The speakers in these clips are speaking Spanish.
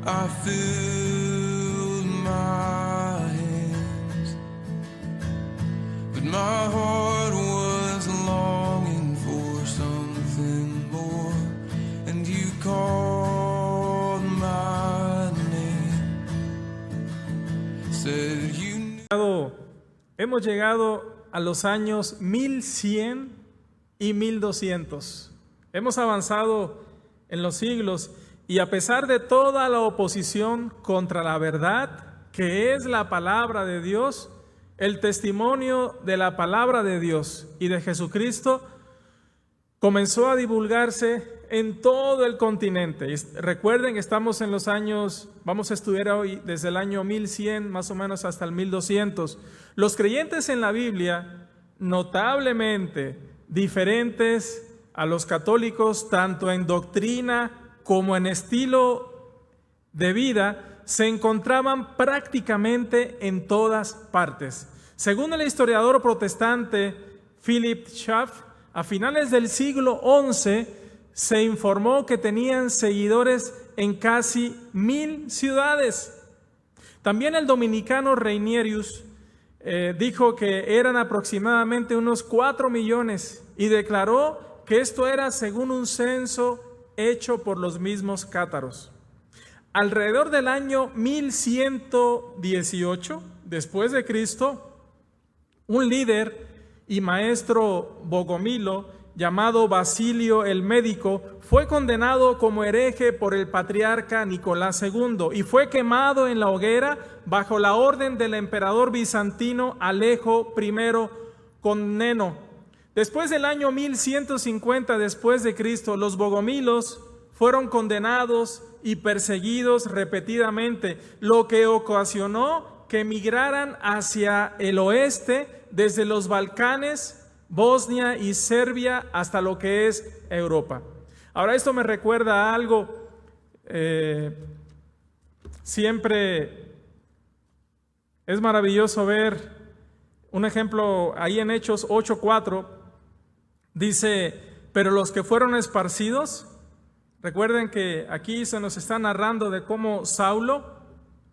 I filled my hands, but my heart was longing for something more, and you called my name, said you knew. Hemos llegado a los años 1100 y 1200. Hemos avanzado en los siglos y a pesar de toda la oposición contra la verdad, que es la palabra de Dios, el testimonio de la palabra de Dios y de Jesucristo comenzó a divulgarse en todo el continente. Recuerden que estamos en los años, vamos a estudiar hoy desde el año 1100 más o menos hasta el 1200. Los creyentes en la Biblia, notablemente diferentes a los católicos, tanto en doctrina como en estilo de vida, se encontraban prácticamente en todas partes. Según el historiador protestante Philip Schaff, a finales del siglo XI se informó que tenían seguidores en casi 1000 ciudades. También el dominicano Reinerius dijo que eran aproximadamente unos 4 millones y declaró que esto era según un censo hecho por los mismos cátaros. Alrededor del año 1118 después de Cristo, un líder y maestro bogomilo llamado Basilio el Médico fue condenado como hereje por el patriarca Nicolás II y fue quemado en la hoguera bajo la orden del emperador bizantino Alejo I Comneno. Después del año 1150 después de Cristo, los bogomilos fueron condenados y perseguidos repetidamente, lo que ocasionó que emigraran hacia el oeste desde los Balcanes, Bosnia y Serbia hasta lo que es Europa. Ahora esto me recuerda a algo, siempre es maravilloso ver un ejemplo ahí en Hechos 8:4, dice, pero los que fueron esparcidos, recuerden que aquí se nos está narrando de cómo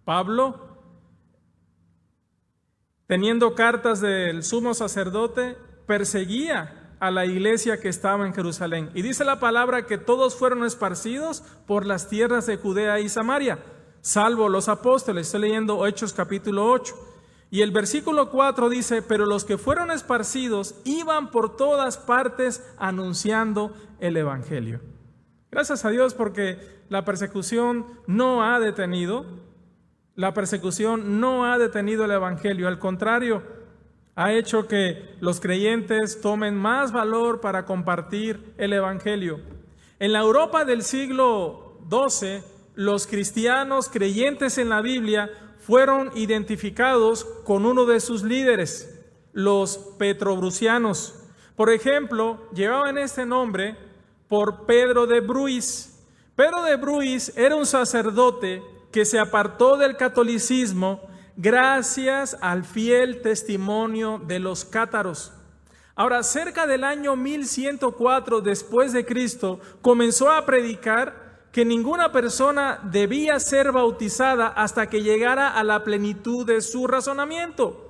Pablo, teniendo cartas del sumo sacerdote, perseguía a la iglesia que estaba en Jerusalén. Y dice la palabra que todos fueron esparcidos por las tierras de Judea y Samaria, salvo los apóstoles. Estoy leyendo Hechos capítulo 8. Y el versículo 4 dice, pero los que fueron esparcidos iban por todas partes anunciando el evangelio. Gracias a Dios porque la persecución no ha detenido. La persecución no ha detenido el evangelio. Al contrario, ha hecho que los creyentes tomen más valor para compartir el evangelio. En la Europa del siglo XII, los cristianos creyentes en la Biblia fueron identificados con uno de sus líderes, los petrobrusianos. Por ejemplo, llevaban este nombre por Pedro de Bruys. Pedro de Bruys era un sacerdote que se apartó del catolicismo gracias al fiel testimonio de los cátaros. Ahora, cerca del año 1104 después de Cristo, comenzó a predicar que ninguna persona debía ser bautizada hasta que llegara a la plenitud de su razonamiento,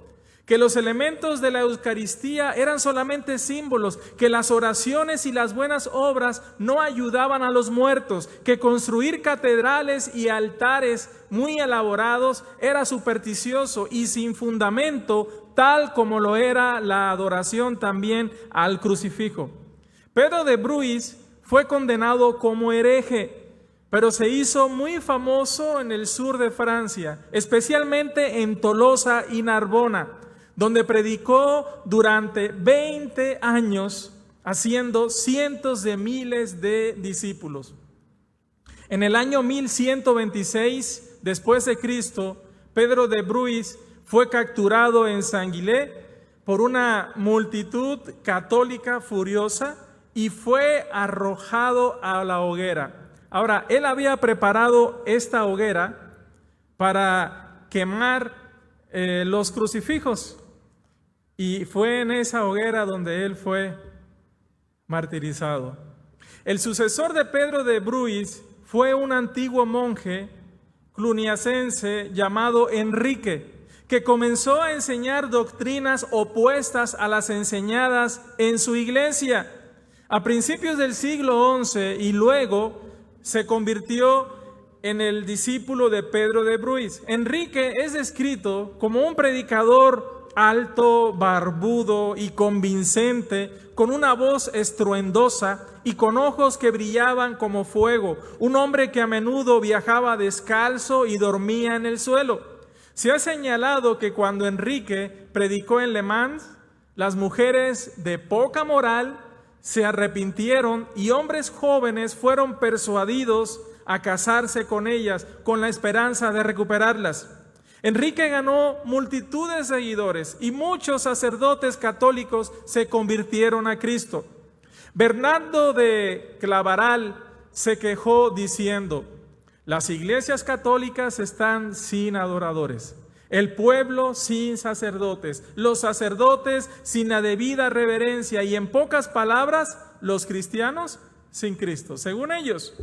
que los elementos de la Eucaristía eran solamente símbolos, que las oraciones y las buenas obras no ayudaban a los muertos, que construir catedrales y altares muy elaborados era supersticioso y sin fundamento, tal como lo era la adoración también al crucifijo. Pedro de Bruys fue condenado como hereje, pero se hizo muy famoso en el sur de Francia, especialmente en Tolosa y Narbona, donde predicó durante 20 años, haciendo cientos de miles de discípulos. En el año 1126 después de Cristo, Pedro de Bruys fue capturado en Saint-Gilles por una multitud católica furiosa y fue arrojado a la hoguera. Ahora, él había preparado esta hoguera para quemar los crucifijos, y fue en esa hoguera donde él fue martirizado. El sucesor de Pedro de Bruys fue un antiguo monje cluniacense llamado Enrique, que comenzó a enseñar doctrinas opuestas a las enseñadas en su iglesia a principios del siglo XI, y luego se convirtió en el discípulo de Pedro de Bruys. Enrique es descrito como un predicador alto, barbudo y convincente, con una voz estruendosa y con ojos que brillaban como fuego, un hombre que a menudo viajaba descalzo y dormía en el suelo. Se ha señalado que cuando Enrique predicó en Le Mans, las mujeres de poca moral se arrepintieron y hombres jóvenes fueron persuadidos a casarse con ellas con la esperanza de recuperarlas. Enrique ganó multitud de seguidores y muchos sacerdotes católicos se convirtieron a Cristo. Bernardo de Claraval se quejó diciendo: las iglesias católicas están sin adoradores, el pueblo sin sacerdotes, los sacerdotes sin la debida reverencia y, en pocas palabras, los cristianos sin Cristo. Según ellos,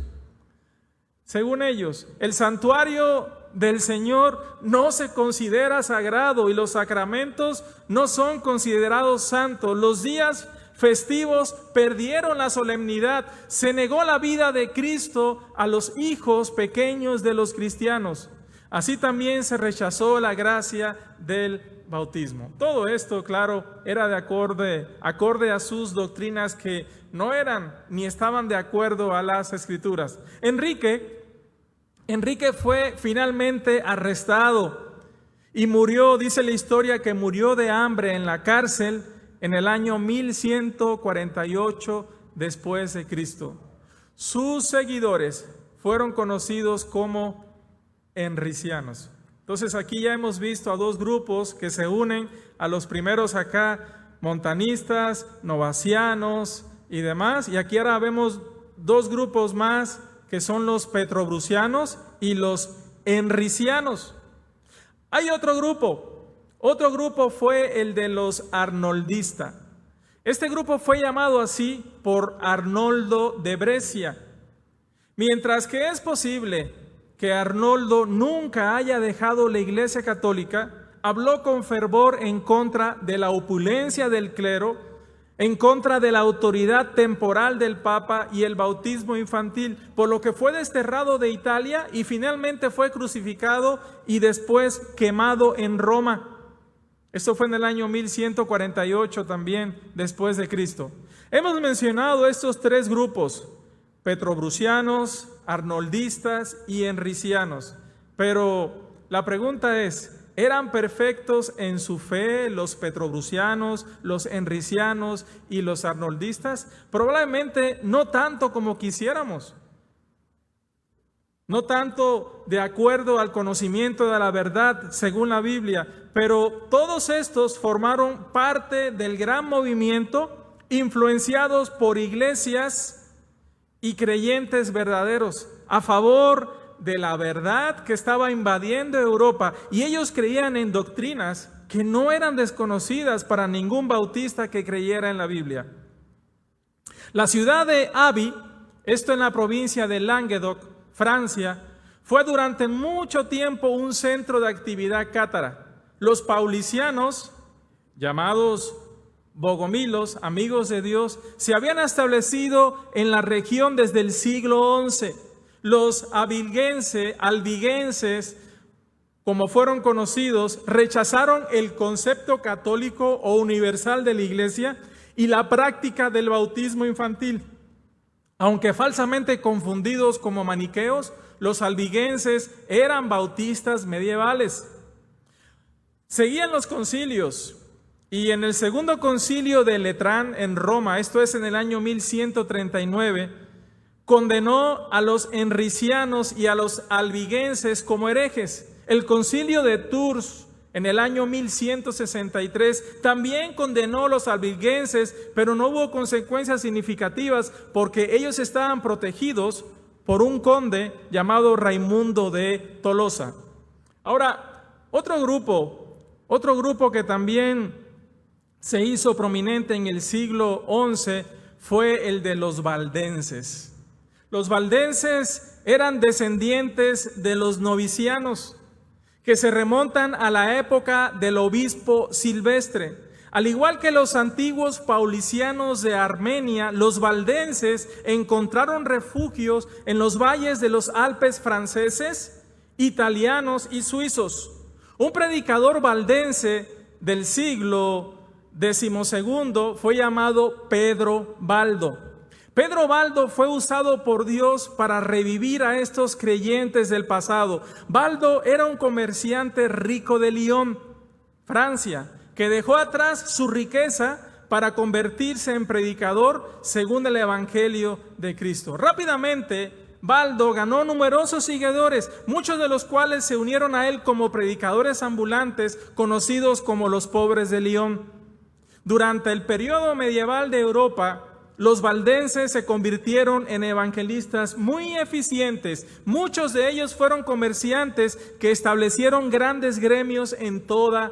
el santuario del Señor no se considera sagrado y los sacramentos no son considerados santos. Los días festivos perdieron la solemnidad. Se negó la vida de Cristo a los hijos pequeños de los cristianos. Así también se rechazó la gracia del bautismo. Todo esto, claro, era acorde a sus doctrinas, que no eran ni estaban de acuerdo a las Escrituras. Enrique fue finalmente arrestado y murió, dice la historia, que murió de hambre en la cárcel en el año 1148 después de Cristo. Sus seguidores fueron conocidos como enricianos. Entonces aquí ya hemos visto a dos grupos que se unen a los primeros acá, montanistas, novacianos y demás, y aquí ahora vemos dos grupos más que son los petrobrusianos y los enricianos. Hay otro grupo fue el de los arnoldistas. Este grupo fue llamado así por Arnoldo de Brescia. Mientras que es posible que Arnoldo nunca haya dejado la Iglesia Católica, habló con fervor en contra de la opulencia del clero, en contra de la autoridad temporal del Papa y el bautismo infantil, por lo que fue desterrado de Italia y finalmente fue crucificado y después quemado en Roma. Esto fue en el año 1148 también después de Cristo. Hemos mencionado estos tres grupos: petrobrusianos, arnoldistas y enricianos. Pero la pregunta es: ¿eran perfectos en su fe los petrobrusianos, los enricianos y los arnoldistas? Probablemente no tanto como quisiéramos. No tanto de acuerdo al conocimiento de la verdad según la Biblia, pero todos estos formaron parte del gran movimiento, influenciados por iglesias y creyentes verdaderos a favor de la verdad que estaba invadiendo Europa, y ellos creían en doctrinas que no eran desconocidas para ningún bautista que creyera en la Biblia. La ciudad de Aby, esto en la provincia de Languedoc, Francia, fue durante mucho tiempo un centro de actividad cátara. Los paulicianos, llamados bogomilos, amigos de Dios, se habían establecido en la región desde el siglo XI. Los albigenses, como fueron conocidos, rechazaron el concepto católico o universal de la Iglesia y la práctica del bautismo infantil. Aunque falsamente confundidos como maniqueos, los albigenses eran bautistas medievales. Seguían los concilios, y en el segundo concilio de Letrán en Roma, esto es en el año 1139, condenó a los enricianos y a los albigenses como herejes. El concilio de Tours en el año 1163 también condenó a los albigenses, pero no hubo consecuencias significativas porque ellos estaban protegidos por un conde llamado Raimundo de Tolosa. Ahora, otro grupo que también se hizo prominente en el siglo XI fue el de los valdenses. Los valdenses eran descendientes de los novicianos, que se remontan a la época del obispo Silvestre. Al igual que los antiguos paulicianos de Armenia, los valdenses encontraron refugios en los valles de los Alpes franceses, italianos y suizos. Un predicador valdense del siglo XII fue llamado Pedro Baldo. Pedro Baldo fue usado por Dios para revivir a estos creyentes del pasado. Baldo era un comerciante rico de Lyon, Francia, que dejó atrás su riqueza para convertirse en predicador según el Evangelio de Cristo. Rápidamente, Baldo ganó numerosos seguidores, muchos de los cuales se unieron a él como predicadores ambulantes, conocidos como los pobres de Lyon. Durante el periodo medieval de Europa, los valdenses se convirtieron en evangelistas muy eficientes. Muchos de ellos fueron comerciantes que establecieron grandes gremios en toda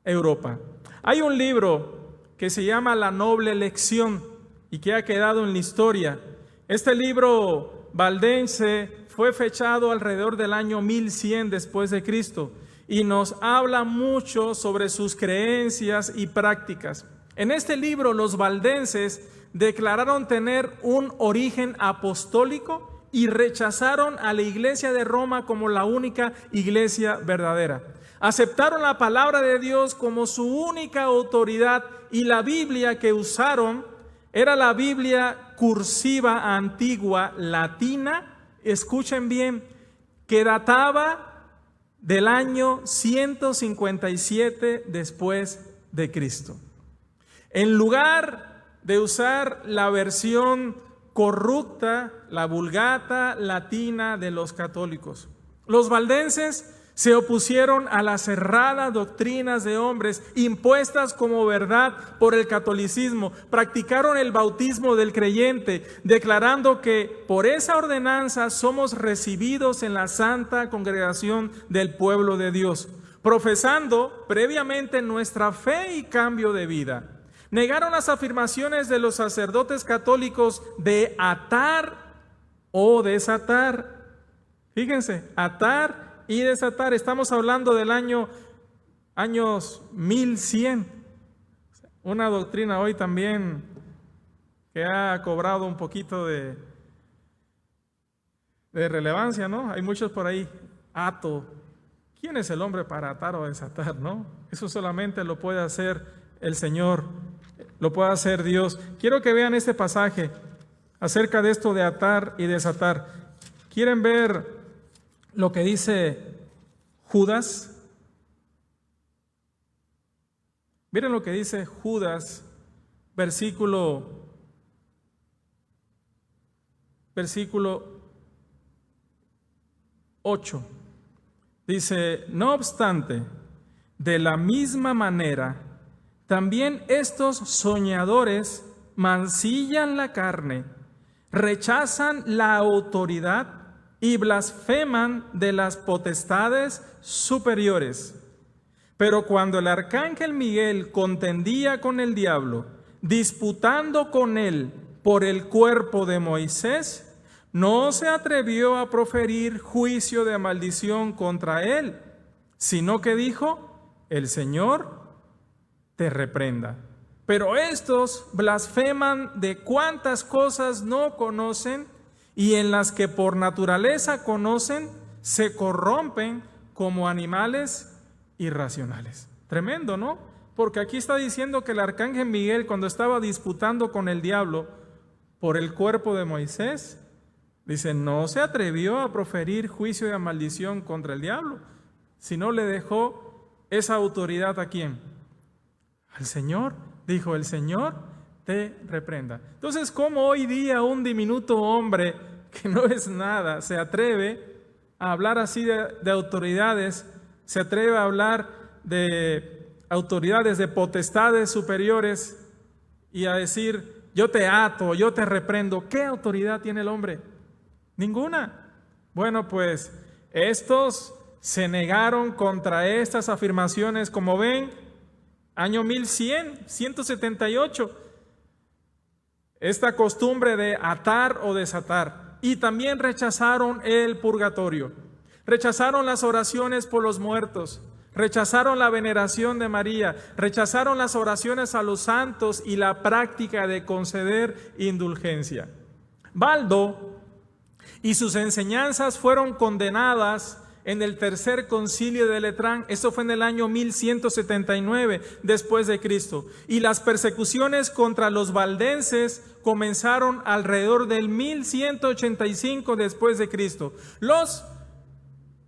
Europa. Hay un libro que se llama La Noble Lección y que ha quedado en la historia. Este libro valdense fue fechado alrededor del año 1100 después de Cristo y nos habla mucho sobre sus creencias y prácticas. En este libro los valdenses declararon tener un origen apostólico y rechazaron a la iglesia de Roma como la única iglesia verdadera. Aceptaron la palabra de Dios como su única autoridad y la Biblia que usaron era la Biblia cursiva antigua latina, escuchen bien, que databa del año 157 después de Cristo. En lugar de usar la versión corrupta, la Vulgata latina de los católicos, los valdenses se opusieron a las cerradas doctrinas de hombres impuestas como verdad por el catolicismo. Practicaron el bautismo del creyente, declarando que por esa ordenanza somos recibidos en la santa congregación del pueblo de Dios, profesando previamente nuestra fe y cambio de vida. Negaron las afirmaciones de los sacerdotes católicos de atar o desatar. Fíjense, atar y desatar. Estamos hablando del años 1100. Una doctrina hoy también que ha cobrado un poquito de relevancia, ¿no? Hay muchos por ahí. Ato. ¿Quién es el hombre para atar o desatar, no? Eso solamente lo puede hacer el Señor. Lo puede hacer Dios. Quiero que vean este pasaje acerca de esto de atar y desatar. ¿Quieren ver lo que dice Judas? Miren lo que dice Judas, versículo 8. Dice, no obstante, de la misma manera, también estos soñadores mancillan la carne, rechazan la autoridad y blasfeman de las potestades superiores. Pero cuando el arcángel Miguel contendía con el diablo, disputando con él por el cuerpo de Moisés, no se atrevió a proferir juicio de maldición contra él, sino que dijo, el Señor te reprenda. Pero estos blasfeman de cuantas cosas no conocen y en las que por naturaleza conocen, se corrompen como animales irracionales. Tremendo, ¿no? Porque aquí está diciendo que el arcángel Miguel, cuando estaba disputando con el diablo por el cuerpo de Moisés, dice, no se atrevió a proferir juicio de maldición contra el diablo, sino le dejó esa autoridad ¿a quién? Al Señor. Dijo, el Señor te reprenda. Entonces, ¿cómo hoy día un diminuto hombre que no es nada se atreve a hablar así de autoridades, se atreve a hablar de autoridades, de potestades superiores y a decir, yo te ato, yo te reprendo? ¿Qué autoridad tiene el hombre? Ninguna. Bueno, pues estos se negaron contra estas afirmaciones, como ven, año 178, esta costumbre de atar o desatar. y también rechazaron el purgatorio. Rechazaron las oraciones por los muertos, rechazaron la veneración de María, rechazaron las oraciones a los santos y la práctica de conceder indulgencia. Baldo y sus enseñanzas fueron condenadas en el tercer concilio de Letrán. Eso fue en el año 1179 después de Cristo. Y las persecuciones contra los valdenses comenzaron alrededor del 1185 después de Cristo. Los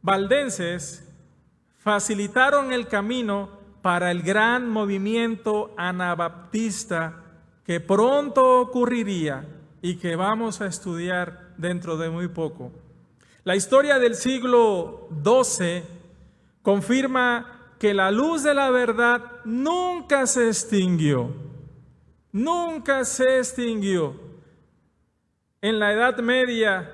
valdenses facilitaron el camino para el gran movimiento anabaptista que pronto ocurriría y que vamos a estudiar dentro de muy poco. La historia del siglo XII confirma que la luz de la verdad nunca se extinguió. Nunca se extinguió. En la Edad Media,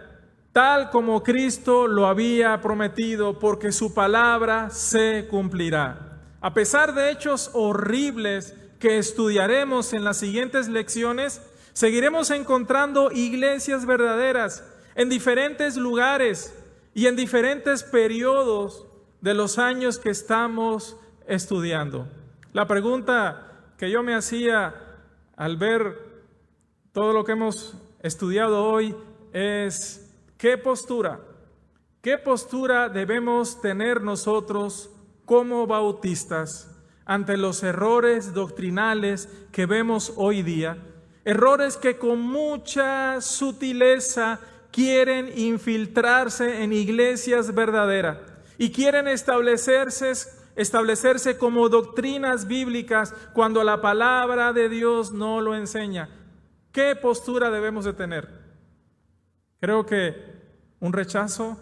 tal como Cristo lo había prometido, porque su palabra se cumplirá. A pesar de hechos horribles que estudiaremos en las siguientes lecciones, seguiremos encontrando iglesias verdaderas en diferentes lugares y en diferentes periodos de los años que estamos estudiando. La pregunta que yo me hacía al ver todo lo que hemos estudiado hoy es: ¿qué postura debemos tener nosotros como bautistas ante los errores doctrinales que vemos hoy día? Errores que con mucha sutileza quieren infiltrarse en iglesias verdaderas y quieren establecerse como doctrinas bíblicas cuando la palabra de Dios no lo enseña. ¿Qué postura debemos de tener? Creo que un rechazo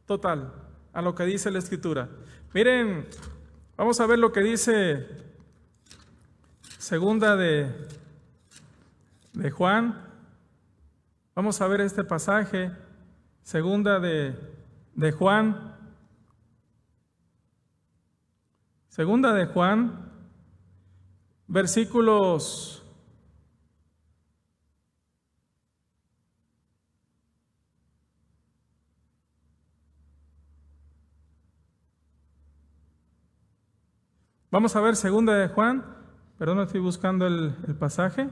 total a lo que dice la Escritura. Miren, vamos a ver lo que dice segunda de Juan. Vamos a ver este pasaje, segunda de Juan. Segunda de Juan, versículos 'Vamos a ver segunda de Juan, perdón, estoy buscando el pasaje.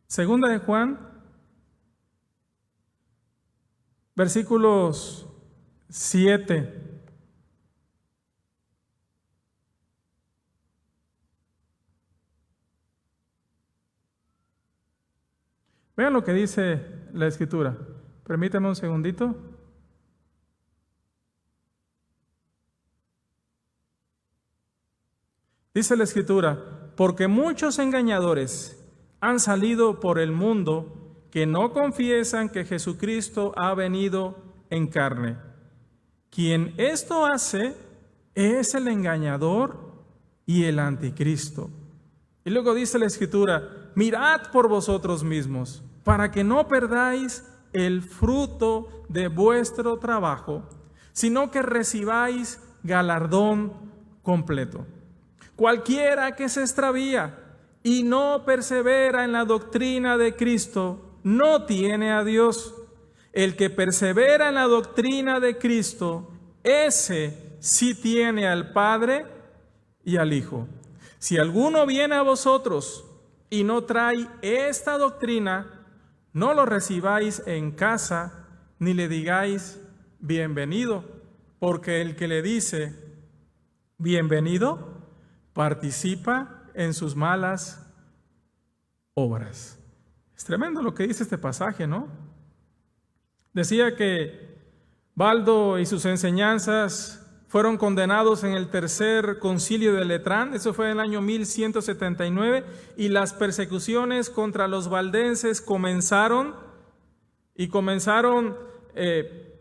Segunda de Juan, versículos 7. Vean lo que dice la Escritura. Permítanme un segundito. Dice la Escritura: porque muchos engañadores han salido por el mundo que no confiesan que Jesucristo ha venido en carne. Quien esto hace es el engañador y el anticristo. Y luego dice la Escritura: mirad por vosotros mismos, para que no perdáis el fruto de vuestro trabajo, sino que recibáis galardón completo. Cualquiera que se extravía y no persevera en la doctrina de Cristo, no tiene a Dios. El que persevera en la doctrina de Cristo, ese sí tiene al Padre y al Hijo. Si alguno viene a vosotros y no trae esta doctrina, no lo recibáis en casa, ni le digáis bienvenido, porque el que le dice bienvenido participa en sus malas obras. Es tremendo lo que dice este pasaje, ¿no? Decía que Baldo y sus enseñanzas fueron condenados en el tercer concilio de Letrán. Eso fue en el año 1179, y las persecuciones contra los valdenses comenzaron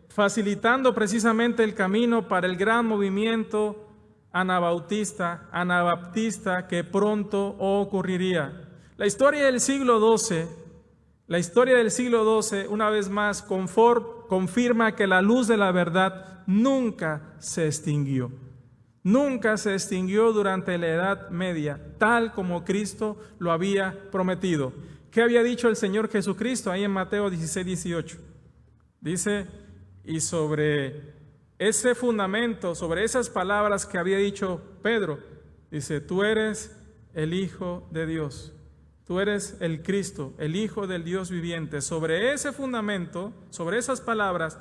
facilitando precisamente el camino para el gran movimiento anabaptista que pronto ocurriría. La historia del siglo XII, una vez más, confirma que la luz de la verdad nunca se extinguió. nunca se extinguió durante la Edad Media, tal como Cristo lo había prometido. ¿Qué había dicho el Señor Jesucristo ahí en Mateo 16, 18? Dice, y sobre ese fundamento, sobre esas palabras que había dicho Pedro, dice, tú eres el Hijo de Dios, tú eres el Cristo, el Hijo del Dios viviente. Sobre ese fundamento, sobre esas palabras,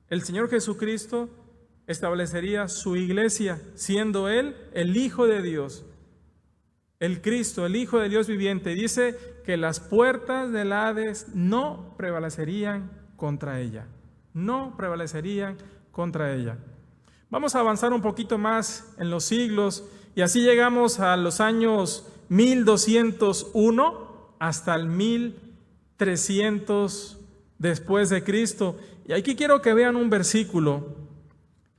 el Señor Jesucristo establecería su iglesia, siendo Él el Hijo de Dios, el Cristo, el Hijo de Dios viviente. Dice que las puertas del Hades no prevalecerían contra ella, no prevalecerían contra ella. Vamos a avanzar un poquito más en los siglos y así llegamos a los años 1201 hasta el 1300 después de Cristo. Y aquí quiero que vean un versículo.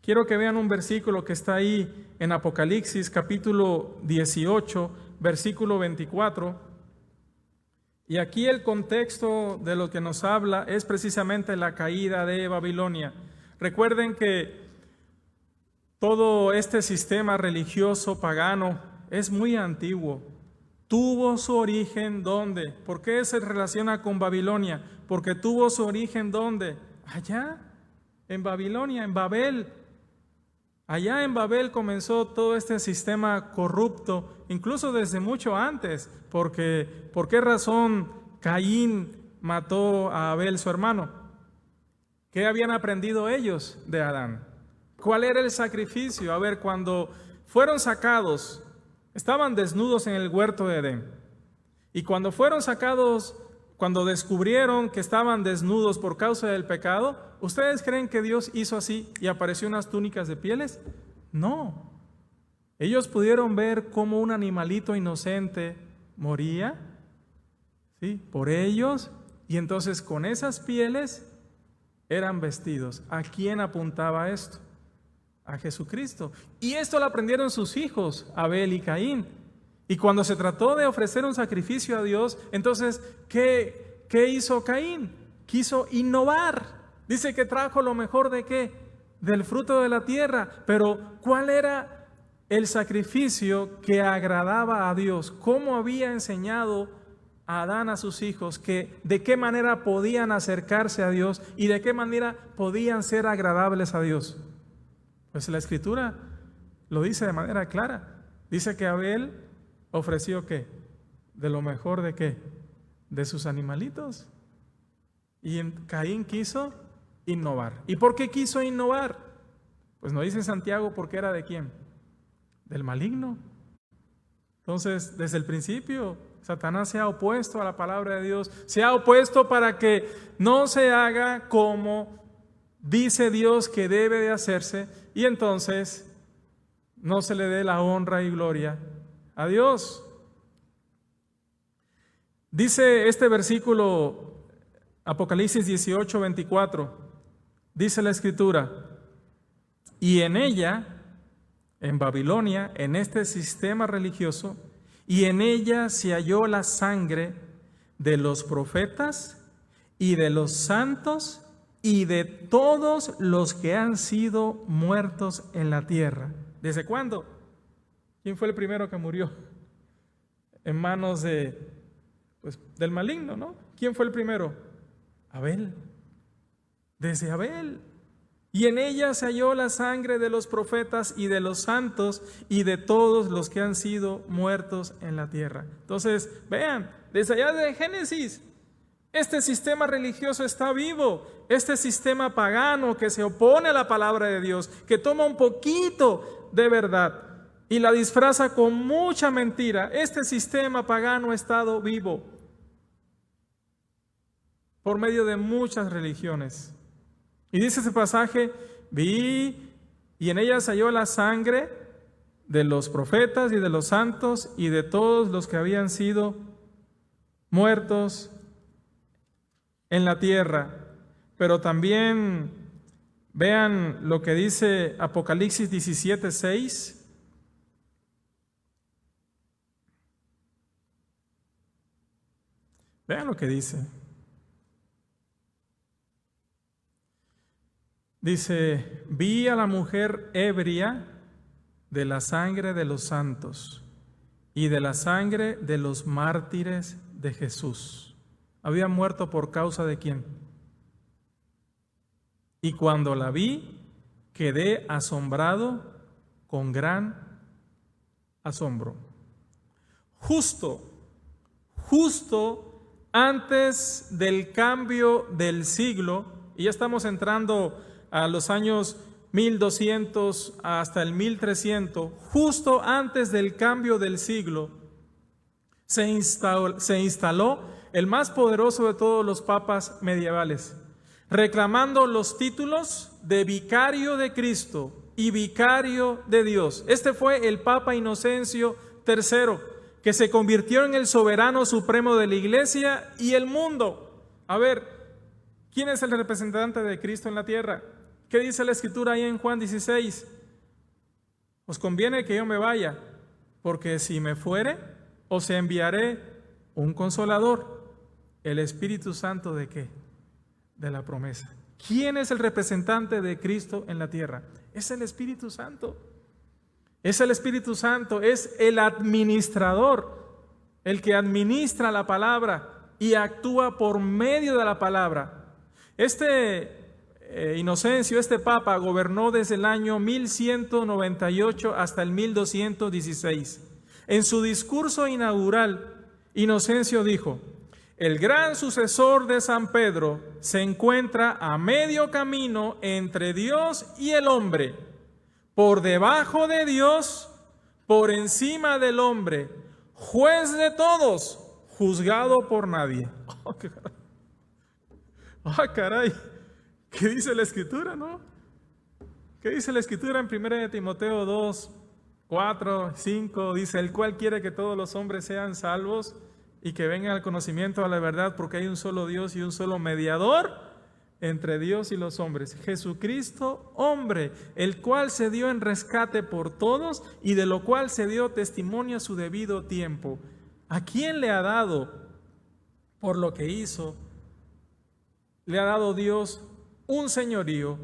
Quiero que vean un versículo que está ahí en Apocalipsis capítulo 18, versículo 24. Y aquí el contexto de lo que nos habla es precisamente la caída de Babilonia. Recuerden que todo este sistema religioso pagano es muy antiguo. Tuvo su origen ¿dónde? ¿Por qué se relaciona con Babilonia? Porque tuvo su origen ¿dónde? Allá, en Babilonia, en Babel. Allá en Babel comenzó todo este sistema corrupto, incluso desde mucho antes, porque ¿por qué razón Caín mató a Abel, su hermano? ¿Qué habían aprendido ellos de Adán? ¿Cuál era el sacrificio? A ver, cuando fueron sacados, estaban desnudos en el huerto de Edén. Y cuando fueron sacados, cuando descubrieron que estaban desnudos por causa del pecado, ¿ustedes creen que Dios hizo así y apareció unas túnicas de pieles? No. Ellos pudieron ver cómo un animalito inocente moría, ¿sí?, por ellos, y entonces con esas pieles eran vestidos. ¿A quién apuntaba esto? A Jesucristo. Y esto lo aprendieron sus hijos, Abel y Caín. Y cuando se trató de ofrecer un sacrificio a Dios, entonces, ¿qué hizo Caín? Quiso innovar. Dice que trajo lo mejor ¿de qué? Del fruto de la tierra. Pero ¿cuál era el sacrificio que agradaba a Dios? ¿Cómo había enseñado a Adán a sus hijos que de qué manera podían acercarse a Dios y de qué manera podían ser agradables a Dios? Pues la Escritura lo dice de manera clara. Dice que Abel ofreció ¿qué? De lo mejor ¿de qué? De sus animalitos. Y Caín quiso innovar. ¿Y por qué quiso innovar? Pues nos dice Santiago, porque era ¿de quién? Del maligno. Entonces, desde el principio, Satanás se ha opuesto a la palabra de Dios, se ha opuesto para que no se haga como dice Dios que debe de hacerse, y entonces no se le dé la honra y gloria a Dios. Dice este versículo, Apocalipsis 18, 24, dice la Escritura, y en ella, en Babilonia, en este sistema religioso, y en ella se halló la sangre de los profetas y de los santos y de todos los que han sido muertos en la tierra. ¿Desde cuándo? ¿Quién fue el primero que murió? En manos del maligno, ¿no? ¿Quién fue el primero? Abel. Desde Abel. Y en ella se halló la sangre de los profetas y de los santos y de todos los que han sido muertos en la tierra. Entonces, vean, desde allá de Génesis, este sistema religioso está vivo. Este sistema pagano que se opone a la palabra de Dios, que toma un poquito de verdad y la disfraza con mucha mentira. Este sistema pagano ha estado vivo por medio de muchas religiones. Y dice ese pasaje, vi y en ella se halló la sangre de los profetas y de los santos y de todos los que habían sido muertos en la tierra. Pero también vean lo que dice Apocalipsis 17, 6. Vean lo que dice. Dice, vi a la mujer ebria de la sangre de los santos y de la sangre de los mártires de Jesús. Había muerto por causa de ¿quién? Y cuando la vi, quedé asombrado con gran asombro. Justo antes del cambio del siglo, y ya estamos entrando a los años 1200 hasta el 1300, justo antes del cambio del siglo, se instaló el más poderoso de todos los papas medievales, reclamando los títulos de vicario de Cristo y vicario de Dios. Este fue el Papa Inocencio III, que se convirtió en el soberano supremo de la Iglesia y el mundo. A ver, ¿quién es el representante de Cristo en la tierra? ¿Qué dice la Escritura ahí en Juan 16? Os conviene que yo me vaya, porque si me fuere, os enviaré un consolador, el Espíritu Santo ¿de qué? De la promesa. ¿Quién es el representante de Cristo en la tierra? Es el Espíritu Santo. Es el Espíritu Santo, es el administrador, el que administra la palabra y actúa por medio de la palabra. Inocencio, este Papa, gobernó desde el año 1198 hasta el 1216. En su discurso inaugural, Inocencio dijo: el gran sucesor de San Pedro se encuentra a medio camino entre Dios y el hombre, por debajo de Dios, por encima del hombre, juez de todos, juzgado por nadie. Oh, caray. Oh, caray. ¿Qué dice la Escritura, no? ¿Qué dice la Escritura en 1 Timoteo 2, 4, 5? Dice: el cual quiere que todos los hombres sean salvos y que vengan al conocimiento de la verdad, porque hay un solo Dios y un solo mediador entre Dios y los hombres, Jesucristo, hombre, el cual se dio en rescate por todos y de lo cual se dio testimonio a su debido tiempo. ¿A quién le ha dado por lo que hizo? Le ha dado Dios un señorío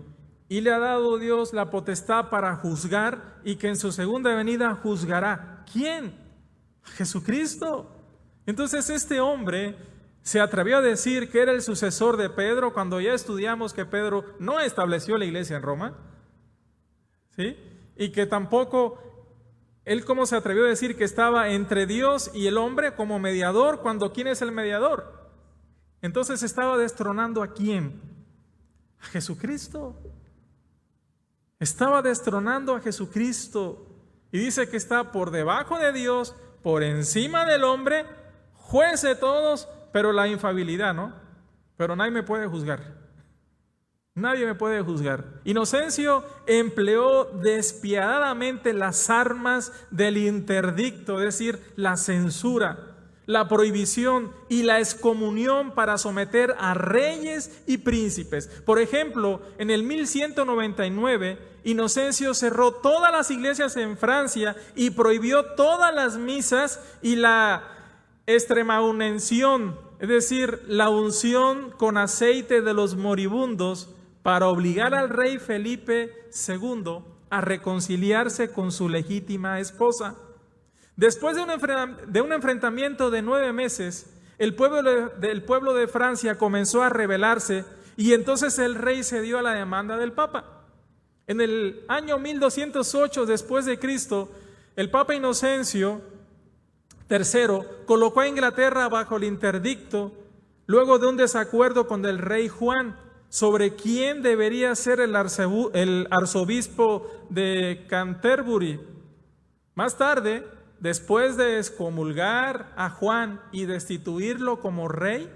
y le ha dado Dios la potestad para juzgar, y que en su segunda venida juzgará. ¿Quién? Jesucristo. Entonces este hombre se atrevió a decir que era el sucesor de Pedro, cuando ya estudiamos que Pedro no estableció la iglesia en Roma, ¿sí? Y que tampoco, él cómo se atrevió a decir que estaba entre Dios y el hombre como mediador, cuando ¿quién es el mediador? Entonces estaba destronando ¿a quién? A Jesucristo. Estaba destronando a Jesucristo. Y dice que está por debajo de Dios, por encima del hombre, juez de todos. Pero la infabilidad, ¿no? Pero nadie me puede juzgar. Nadie me puede juzgar. Inocencio empleó despiadadamente las armas del interdicto, es decir, la censura, la prohibición y la excomunión para someter a reyes y príncipes. Por ejemplo, en el 1199, Inocencio cerró todas las iglesias en Francia y prohibió todas las misas y la extremaunción, es decir, la unción con aceite de los moribundos, para obligar al rey Felipe II a reconciliarse con su legítima esposa. Después de un enfrentamiento de 9 meses, el pueblo de Francia comenzó a rebelarse, y entonces el rey cedió a la demanda del Papa. En el año 1208 después de Cristo, el Papa Inocencio III colocó a Inglaterra bajo el interdicto, luego de un desacuerdo con el rey Juan sobre quién debería ser el arzobispo de Canterbury. Más tarde, después de excomulgar a Juan y destituirlo como rey,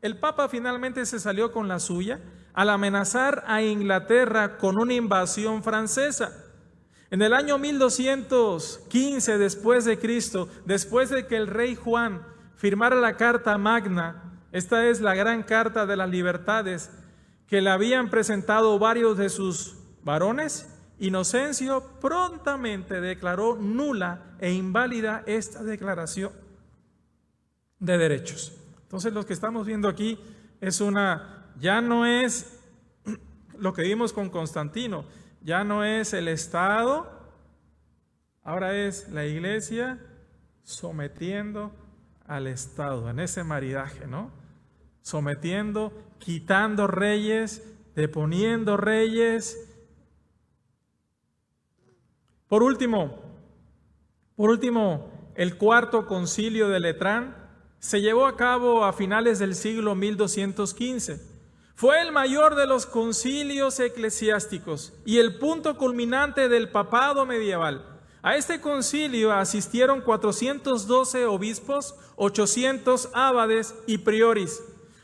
el Papa finalmente se salió con la suya al amenazar a Inglaterra con una invasión francesa. En el año 1215 después de Cristo, después de que el rey Juan firmara la Carta Magna, esta es la gran carta de las libertades que le habían presentado varios de sus varones, Inocencio prontamente declaró nula e inválida esta declaración de derechos. Entonces lo que estamos viendo aquí es ya no es lo que vimos con Constantino, ya no es el Estado Ahora es la iglesia sometiendo al Estado, en ese maridaje, ¿no? Sometiendo, quitando reyes, deponiendo reyes. Por último, el cuarto concilio de Letrán se llevó a cabo a finales del siglo 1215. Fue el mayor de los concilios eclesiásticos y el punto culminante del papado medieval. A este concilio asistieron 412 obispos, 800 abades y prioris,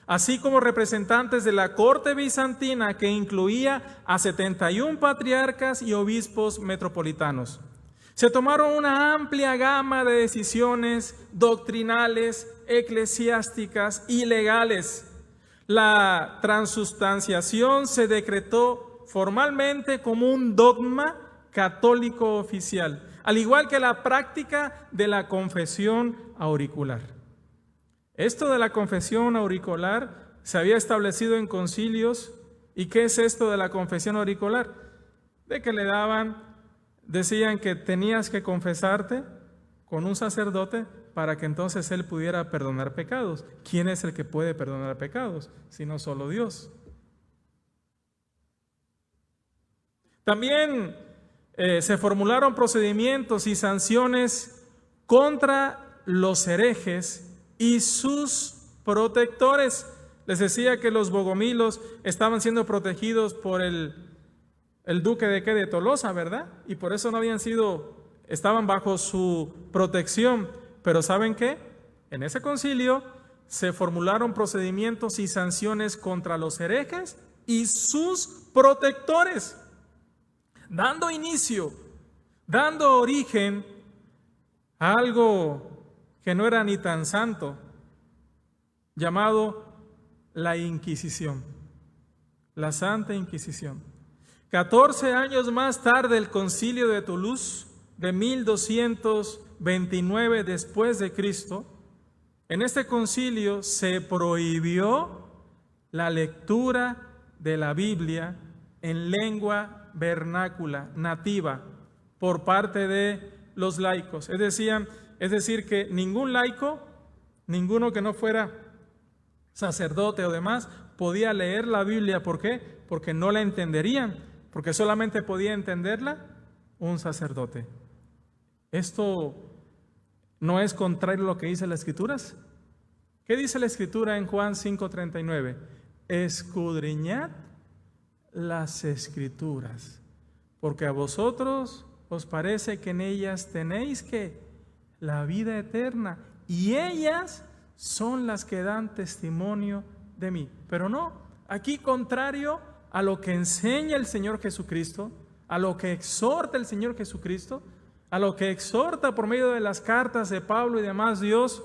así como representantes de la corte bizantina, que incluía a 71 patriarcas y obispos metropolitanos. Se tomaron una amplia gama de decisiones doctrinales, eclesiásticas y legales. La transustanciación se decretó formalmente como un dogma católico oficial, al igual que la práctica de la confesión auricular. Esto de la confesión auricular se había establecido en concilios. ¿Y qué es esto de la confesión auricular? De que decían que tenías que confesarte con un sacerdote para que entonces él pudiera perdonar pecados. ¿Quién es el que puede perdonar pecados? Sino solo Dios. También se formularon procedimientos y sanciones contra los herejes y sus protectores. Les decía que los bogomilos estaban siendo protegidos por el duque de Tolosa, ¿verdad? Y por eso estaban bajo su protección. Pero ¿saben qué? En ese concilio se formularon procedimientos y sanciones contra los herejes y sus protectores, dando origen a algo que no era ni tan santo, llamado la Inquisición, la Santa Inquisición. 14 años más tarde, el Concilio de Toulouse, de 1229 después de Cristo, en este concilio se prohibió la lectura de la Biblia en lengua vernácula, nativa, por parte de los laicos. Es decir, que ningún laico, ninguno que no fuera sacerdote o demás, podía leer la Biblia. ¿Por qué? Porque no la entenderían, porque solamente podía entenderla un sacerdote. ¿Esto no es contrario a lo que dice las Escrituras? ¿Qué dice la Escritura en Juan 5:39? Escudriñad las Escrituras, porque a vosotros os parece que en ellas tenéis que la vida eterna, y ellas son las que dan testimonio de mí. Pero no, aquí contrario a lo que enseña el Señor Jesucristo, a lo que exhorta el Señor Jesucristo, a lo que exhorta por medio de las cartas de Pablo y demás Dios,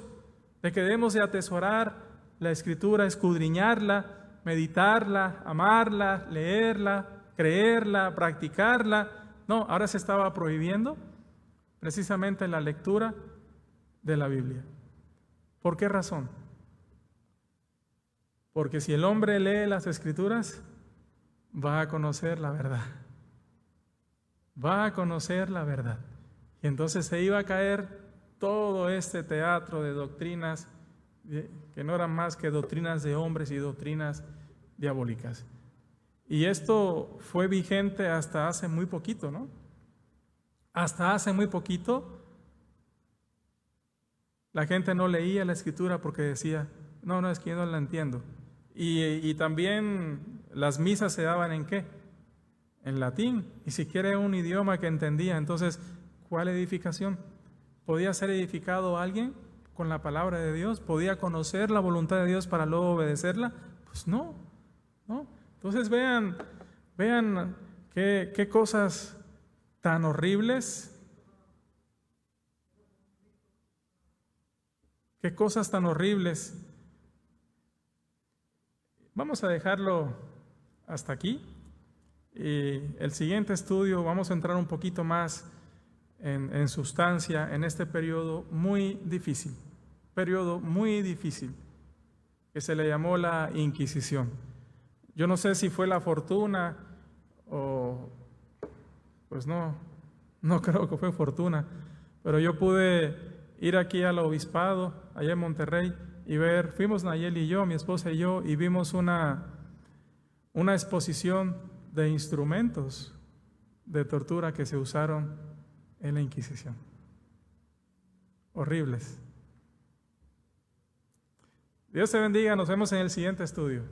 de que debemos de atesorar la Escritura, escudriñarla, meditarla, amarla, leerla, creerla, practicarla. No, ahora se estaba prohibiendo precisamente la lectura de la Biblia. ¿Por qué razón? Porque si el hombre lee las Escrituras, va a conocer la verdad. Va a conocer la verdad. Y entonces se iba a caer todo este teatro de doctrinas que no eran más que doctrinas de hombres y doctrinas diabólicas. Y esto fue vigente hasta hace muy poquito, ¿no? Hasta hace muy poquito la gente no leía la Escritura porque decía, no, es que yo no la entiendo. Y también las misas se daban ¿en qué? En latín, y siquiera en un idioma que entendía. Entonces, ¿cuál edificación? ¿Podía ser edificado alguien con la palabra de Dios? ¿Podía conocer la voluntad de Dios para luego obedecerla? Pues no. Entonces vean qué cosas tan horribles. Qué cosas tan horribles. Vamos a dejarlo hasta aquí. Y el siguiente estudio vamos a entrar un poquito más en sustancia en este periodo muy difícil, que se le llamó la Inquisición. Yo no sé si fue la fortuna o pues no No creo que fue fortuna, pero yo pude ir aquí al obispado, allá en Monterrey, y ver, fuimos Nayeli y yo, mi esposa y yo, y vimos una exposición de instrumentos de tortura que se usaron en la Inquisición. Horribles. Dios te bendiga, nos vemos en el siguiente estudio.